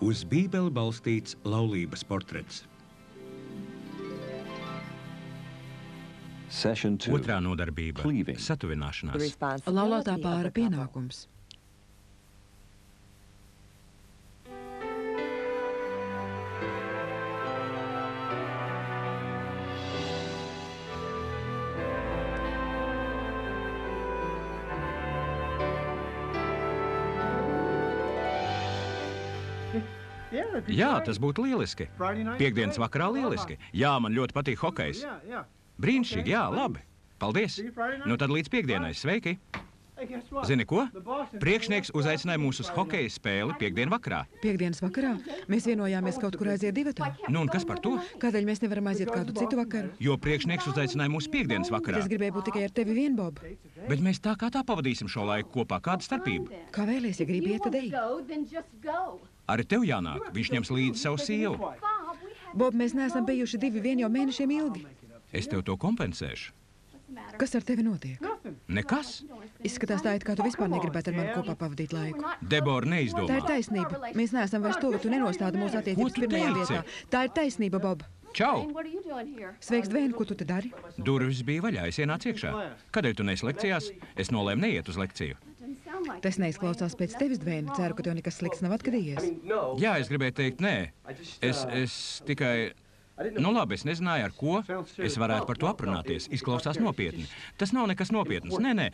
Uz Bībeli balstīts laulības portrets. Otrā nodarbība – satuvināšanās. Laulātā pāra pienākums. Jā, tas būtu lieliski. Piektdienas vakarā lieliski. Jā, man ļoti patīk hokejs. Brīnišķīgi, jā, labi. Paldies. Nu tad līdz piektdienai. Sveiki. Zini ko? Priekšnieks uzaicināja mūs uz hokeja spēli piektdien vakarā. Piektdienas vakarā? Mēs vienojāmies kaut kur aiziet divatā. Nu un kas par to? Kādēļ mēs nevaram aiziet kādu citu vakaru? Jo priekšnieks uzaicināja mūs piektdienas vakarā. Es gribēju būt tikai ar tevi vien, Bob. Bet mēs tā kā tā pavadīsim šo laiku kopā. Kāda starpība? Kā vēlies, ja gribi iet, tad ej. Arī tev jānāk. Viņš ņems līdzi savu sievu. Bob, mēs neesam bijuši divi vien jau mēnešiem ilgi. Es tev to kompensēšu. Kas ar tevi notiek? Nekas. Izskatās tā, it kā tu vispār negribētu ar mani kopā pavadīt laiku. Debora neizdomā. Tā ir taisnība. Mēs neesam vairs to, ka tu nenostādi mūsu attiecības pirmajā vietā. Tā ir taisnība, Bob. Čau! Sveiks, Dvēn, ko tu te dari? Durvis bija vaļā, es ienācu iekšā. Kādēļ tu neesi lekcijās? Es nolēmu neiet uz lekciju. Tas neizklausās pēc tevis, Dvēn. Ceru, ka tev nekas slikts nav atgadījies. Jā, es gribēju teikt, nē. Es tikai... Nu labi, es nezināju, ar ko es varētu par to aprunāties. Izklausās nopietni. Tas nav nekas nopietns. Nē.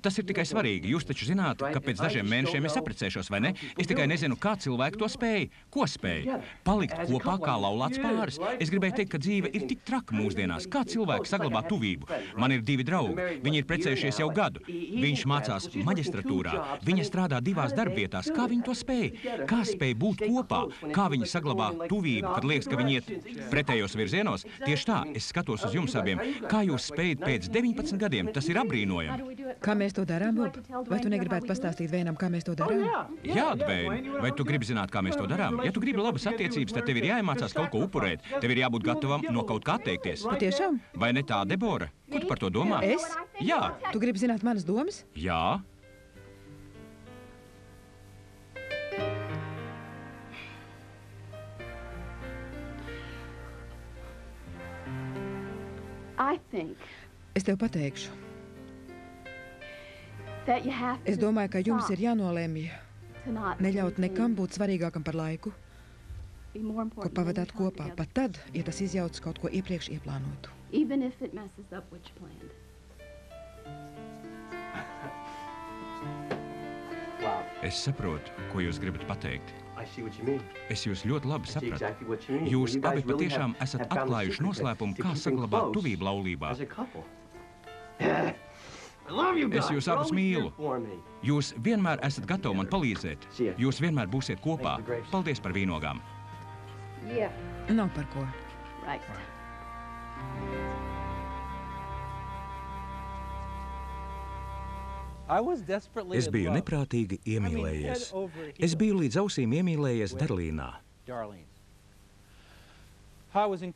Tas ir tikai svarīgi. Jūs taču zināt, ka pēc dažiem mēnešiem es apprecēšos, vai ne? Es tikai nezinu, kā cilvēki to spēj. Ko spēj? Palikt kopā kā laulāts pāris. Es gribēju teikt, ka dzīve ir tik traka mūsdienās. Kā cilvēki saglabā tuvību? Man ir 2 draugi. Viņi ir precējušies jau gadu. Viņš mācās maģistratūrā. Viņa strādā 2 darbvietās. Kā viņi to spēj? Kā spēj būt kopā? Kā viņi saglabā tuvību, kad liekas, ka viņi iet pretējos virzienos? Tieši tā, es skatos uz jums abiem. Kā jūs spējat pēc 19 gadiem? Tas ir apbrīnojami. Kā mēs to darām, Bob? Vai tu negribētu pastāstīt Dvēnam, kā mēs to darām? Jā, Dvēn. Vai tu gribi zināt, kā mēs to darām? Ja tu gribi labas attiecības, tad tev ir jāiemācās kaut ko upurēt. Tev ir jābūt gatavam no kaut kā atteikties. Patiešām? Vai ne tā, Debora? Ko tu par to domā? Es? Jā. Tu gribi zināt manas domas? Jā. Es tev pateikšu. Es domāju, ka jums ir jānolēmj neļaut nekam būt svarīgākam par laiku, ko pavadāt kopā, pat tad, ja tas izjauc kaut ko iepriekš ieplānotu. Es saprotu, ko jūs gribat pateikt. Es jūs ļoti labi sapratu. Jūs abi patiešām esat atklājuši noslēpumu, kā saglabāt tuvību laulībā. Es jūs abus mīlu. Jūs vienmēr esat gatavi man palīdzēt. Jūs vienmēr būsiet kopā. Paldies par vīnogām. Nav par ko. Es biju neprātīgi iemīlējies. Es biju līdz ausīm iemīlējies Darlīnā.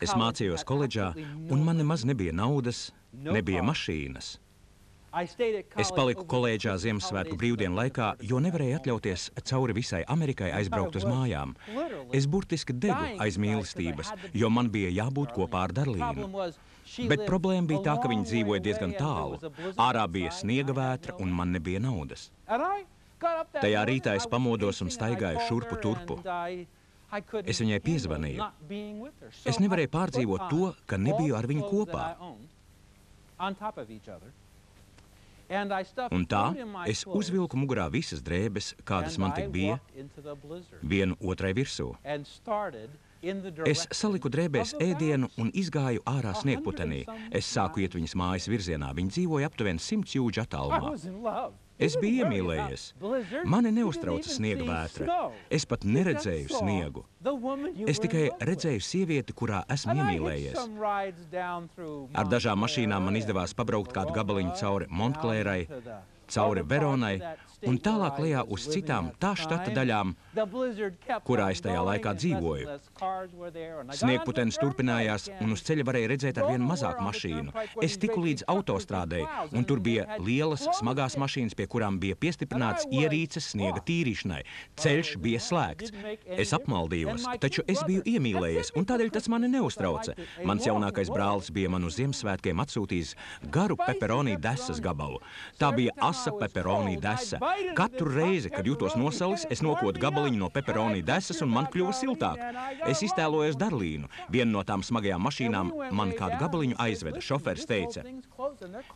Es mācījos koledžā, un man nemaz nebija naudas, nebija mašīnas. Es paliku koledžā Ziemassvētku brīvdienu laikā, jo nevarēju atļauties cauri visai Amerikai aizbraukt uz mājām. Es burtiski degu aiz mīlestības, jo man bija jābūt kopā ar Darlīnu. Bet problēma bija tā, ka viņi dzīvoja diezgan tālu. Ārā bija sniega vētra, un man nebija naudas. Tajā rītā es pamodos un staigāju šurpu turpu. Es viņai piezvanīju. Es nevarēju pārdzīvot to, ka nebiju ar viņu kopā. Un tā es uzvilku mugurā visas drēbes, kādas man tik bija, vienu otrai virsū. Es saliku drēbēs ēdienu un izgāju ārā sniegputenī. Es sāku iet viņas mājas virzienā. Viņa dzīvoja aptuveni 100 jūdžu attālumā. Es biju iemīlējies. Mani neuztrauca sniega vētra. Es pat neredzēju sniegu. Es tikai redzēju sievieti, kurā esmu iemīlējies. Ar dažām mašīnām man izdevās pabraukt kādu gabaliņu cauri Montklērai, cauri Veronai un tālāk lejā uz citām tā štata daļām, kurā es tajā laikā dzīvoju. Sniegputenis turpinājās, un uz ceļa varēja redzēt arvien mazāk mašīnu. Es tiku līdz autostrādei, un tur bija lielas, smagās mašīnas, pie kurām bija piestiprināts ierīces sniega tīrīšanai. Ceļš bija slēgts. Es apmaldījos, taču es biju iemīlējies, un tādēļ tas mani neuztrauca. Mans jaunākais brālis bija man uz Ziemassvētkiem atsūtījis garu pepperoni desas gabalu. Tā bija asa pepperoni desa. Katru reizi, kad jūtos nosalis, es nokotu gabaliņu no pepperoni desas un man kļuva siltāk. Es iztēlojos Darlīnu. Viena no tām smagajām mašīnām man kādu gabaliņu aizveda. Šoferis teica: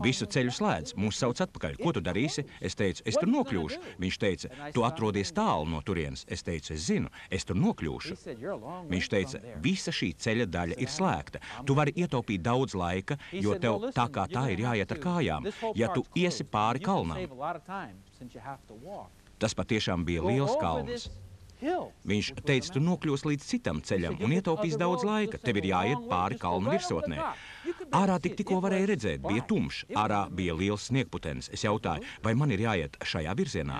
visu ceļu slēdz, mūs sauc atpakaļ. Ko tu darīsi? Es teicu: es tur nokļūšu. Viņš teica: tu atrodies tālu no turienes. Es teicu: es zinu, es tur nokļūšu. Viņš teica: visa šī ceļa daļa ir slēgta. Tu vari ietaupīt daudz laika, jo tev tā kā tā ir jāiet ar kājām, ja tu iesi pāri kalnam. Tas patiešām bija liels kalns. Viņš teica: tu nokļūsi līdz citam ceļam un ietaupīs daudz laika. Tev ir jāiet pāri kalna virsotnē. Ārā tikko varēja redzēt, bija tumšs. Ārā bija liels sniegputenis. Es jautāju: vai man ir jāiet šajā virzienā?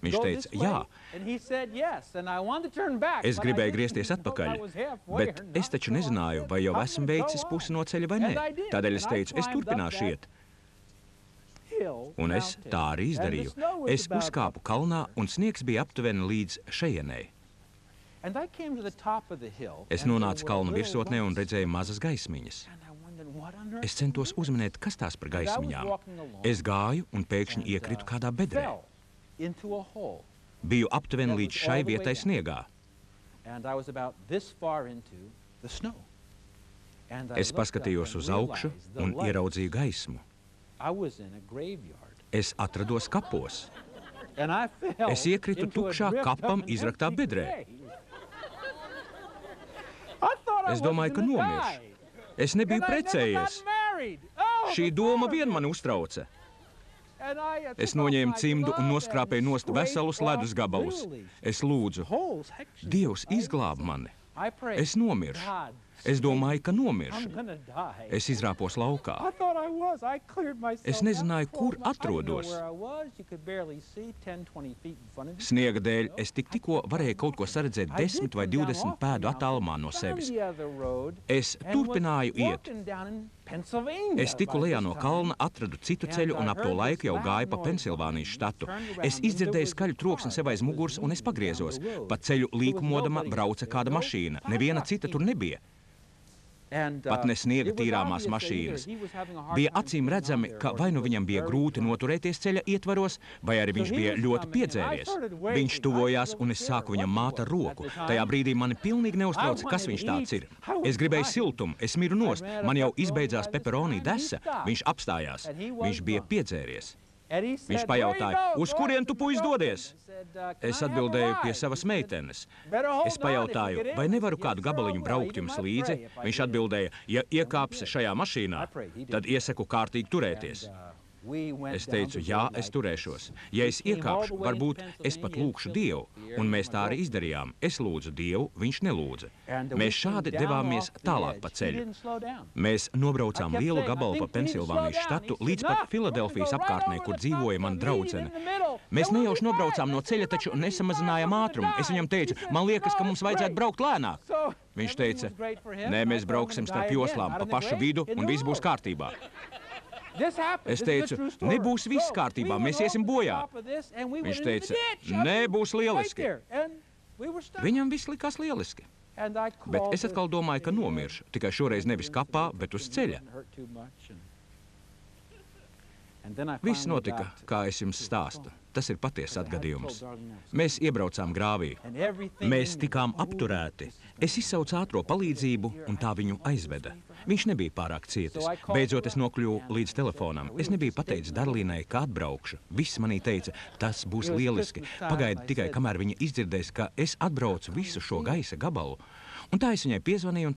Viņš teica: jā. Es gribēju griezties atpakaļ, bet es taču nezināju, vai jau esmu veicis pusi no ceļa vai nē. Tādēļ es teicu: es turpināšu iet. Un es tā arī izdarīju. Es uzkāpu kalnā, un sniegs bija aptuveni līdz šejienei. Es nonācu kalna virsotnē un redzēju mazas gaismiņas. Es centos uzminēt, kas tās par gaismiņām. Es gāju un pēkšņi iekritu kādā bedrē. Biju aptuveni līdz šai vietai sniegā. Es paskatījos uz augšu un ieraudzīju gaismu. Es atrados kapos. Es iekritu tukšā kapam izraktā bedrē. Es domāju, ka nomiršu. Es nebiju precējies. Šī doma vien mani uztrauca. Es noņēmu cimdu un noskrāpēju nost veselus ledus gabalus. Es lūdzu: Dievs, izglāb mani. Es nomiršu. Es domāju, ka nomiršu. Es izrāpos laukā. Es nezināju, kur atrodos. Sniega dēļ es tikko varēju kaut ko saredzēt 10 vai 20 pēdu attālumā no sevis. Es turpināju iet. Es tiku lejā no kalna, atradu citu ceļu un ap to laiku jau gāju pa Pensilvānijas štatu. Es izdzirdēju skaļu troksni sev aiz muguras un es pagriezos. Pa ceļu līkumodama brauca kāda mašīna. Neviena cita tur nebija. Pat ne sniega tīrāmās mašīnas. Bija acīm redzami, ka vai nu viņam bija grūti noturēties ceļa ietvaros, vai arī viņš bija ļoti piedzēries. Viņš tuvojās, un es sāku viņam māt ar roku. Tajā brīdī mani pilnīgi neuztrauca, kas viņš tāds ir. Es gribēju siltumu, es miru nost, man jau izbeidzās pepperoni desa. Viņš apstājās, viņš bija piedzēries. Viņš pajautāja: uz kurien tu, puisis, dodies? Es atbildēju: pie savas meitenes. Es pajautāju: vai nevaru kādu gabaliņu braukt jums līdzi? Viņš atbildēja: ja iekāpsi šajā mašīnā, tad iesaku kārtīgi turēties. Es teicu: jā, es turēšos. Ja es iekāpšu, varbūt es pat lūkšu Dievu. Un mēs tā arī izdarījām. Es lūdzu Dievu, viņš nelūdza. Mēs šādi devāmies tālāk pa ceļu. Mēs nobraucām lielu gabalu pa Pensilvānijas štatu līdz pat Filadelfijas apkārtnē, kur dzīvoja mana draudzene. Mēs nejauši nobraucām no ceļa, taču nesamazinājām ātrumu. Es viņam teicu: man liekas, ka mums vajadzētu braukt lēnāk. Viņš teica: nē, mēs brauksim starp joslām pa pašu vidu un viss būs kārtībā. Es teicu: nebūs viss kārtībā, mēs iesim bojā. Viņš teica: nē, būs lieliski. Viņam viss likās lieliski. Bet es atkal domāju, ka nomiršu. Tikai šoreiz nevis kapā, bet uz ceļa. Viss notika, kā es jums stāstu. Tas ir patiesa atgadījums. Mēs iebraucām grāvī. Mēs tikām apturēti. Es izsaucu ātro palīdzību, un tā viņu aizveda. Viņš nebija pārāk cietis. Beidzot, es nokļuvu līdz telefonam. Es nebiju pateicis Darlīnai, ka atbraukšu. Viss manī teica: tas būs lieliski. Pagaidi tikai, kamēr viņa izdzirdēs, ka es atbraucu visu šo gaisa gabalu. Un tā es viņai piezvanīju un